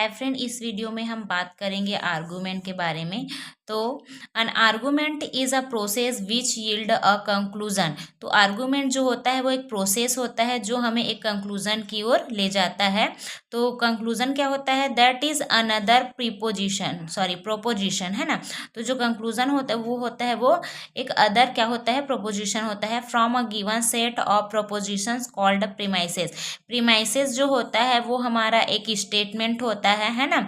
Hi friend, इस video में हम बात करेंगे आर्गूमेंट के बारे में। तो N argument is a process which yield a conclusion. तो आर्गूमेंट जो होता है वो एक प्रोसेस होता है जो हमें एक कंक्लूजन की ओर ले जाता है। तो कंक्लूजन क्या होता है? दैट इज अनदर प्रोपोजिशन है ना। तो जो कंक्लूजन होता है वो एक अदर क्या होता है? प्रोपोजिशन होता है from a given set of propositions called premises. Premises जो होता है वो हमारा एक स्टेटमेंट होता है ना,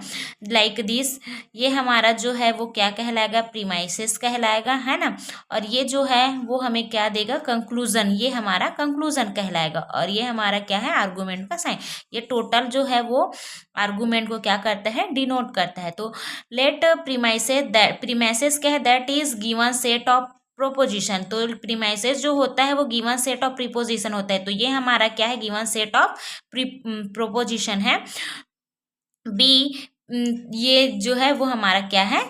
लाइक दिस। ये हमारा जो है वो क्या कहलाएगा? प्रीमाइसेस कहलाएगा, है ना। और ये जो है वो हमें क्या देगा? कंक्लूजन। ये हमारा कंक्लूजन कहलाएगा और ये हमारा क्या है? आर्गूमेंट का साइन। ये टोटल जो है वो आर्गूमेंट को क्या करता है? डिनोट करता है। तो लेट प्रीमाइसेस क्या है? That is given set of proposition. तो प्रीमाइसेस जो होता है वो गिवन सेट ऑफ प्रीपोजिशन होता है। तो ये हमारा क्या है? गिवन सेट ऑफ प्रोपोजिशन है। बी, ये जो है वो हमारा क्या है?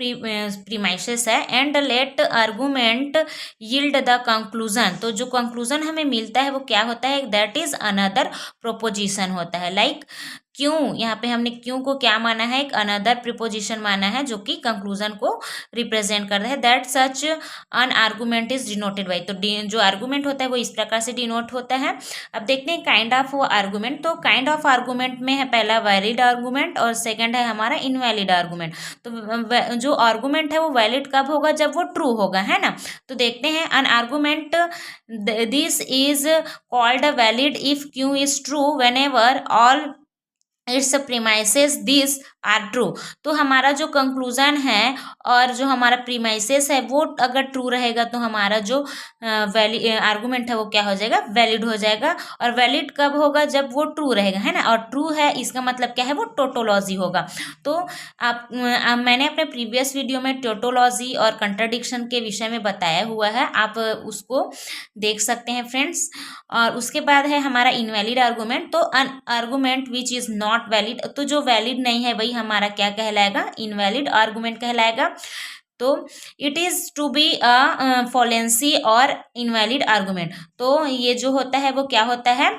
प्रीमाइसेस है। And let argument yield the conclusion. तो जो कंक्लूजन हमें मिलता है वो क्या होता है? दैट इज अनदर प्रोपोजिशन होता है। लाइक क्यों, यहाँ पे हमने क्यों को क्या माना है? एक अनदर प्रिपोजिशन माना है जो कि कंक्लूजन को रिप्रेजेंट करता है। That such an argument is denoted by. तो जो आर्गूमेंट होता है वो इस प्रकार से डिनोट होता है। अब देखते हैं काइंड ऑफ आर्गूमेंट। तो काइंड ऑफ आर्गूमेंट में है पहला वैलिड आर्गूमेंट और सेकंड है हमारा इनवैलिड आर्गूमेंट। तो जो आर्गूमेंट है वो वैलिड कब होगा? जब वो ट्रू होगा, है ना। तो देखते हैं an argument this is called valid if q is true whenever all its premises this are true. तो हमारा जो कंक्लूजन है और जो हमारा प्रीमाइसेस है वो अगर ट्रू रहेगा तो हमारा जो आर्गूमेंट है वो क्या हो जाएगा? वैलिड हो जाएगा। और वैलिड कब होगा? जब वो ट्रू रहेगा, है ना। और ट्रू है इसका मतलब क्या है? वो टोटोलॉजी होगा। तो मैंने अपने प्रीवियस वीडियो में टोटोलॉजी और कंट्राडिक्शन के विषय में बताया हुआ है, आप उसको देख सकते हैं फ्रेंड्स। और उसके बाद है हमारा इनवैलिड आर्गूमेंट। तो an argument which is not valid, तो जो वैलिड नहीं है वही हमारा क्या कहलाएगा? इनवैलिड आर्गूमेंट कहलाएगा। तो it is to be a fallacy और इनवैलिड आर्गूमेंट। तो ये जो होता है वो क्या होता है?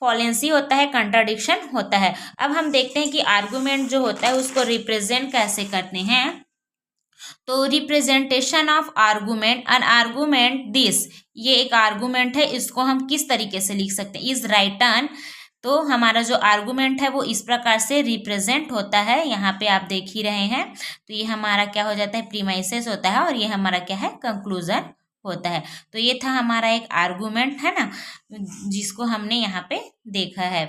फॉलेंसी होता है, कंट्राडिक्शन होता है। अब हम देखते हैं कि आर्गूमेंट जो होता है उसको रिप्रेजेंट कैसे करते हैं। तो representation of argument, N argument this, ये एक आर्गूमेंट है, इसको हम किस तरीके से लिख सकते हैं? Is written. तो हमारा जो आर्गूमेंट है वो इस प्रकार से रिप्रेजेंट होता है, यहाँ पे आप देख ही रहे हैं। तो ये हमारा क्या हो जाता है? प्रीमाइसेस होता है और ये हमारा क्या है? कंक्लूजन होता है। तो ये था हमारा एक आर्गूमेंट, है ना, जिसको हमने यहाँ पे देखा है।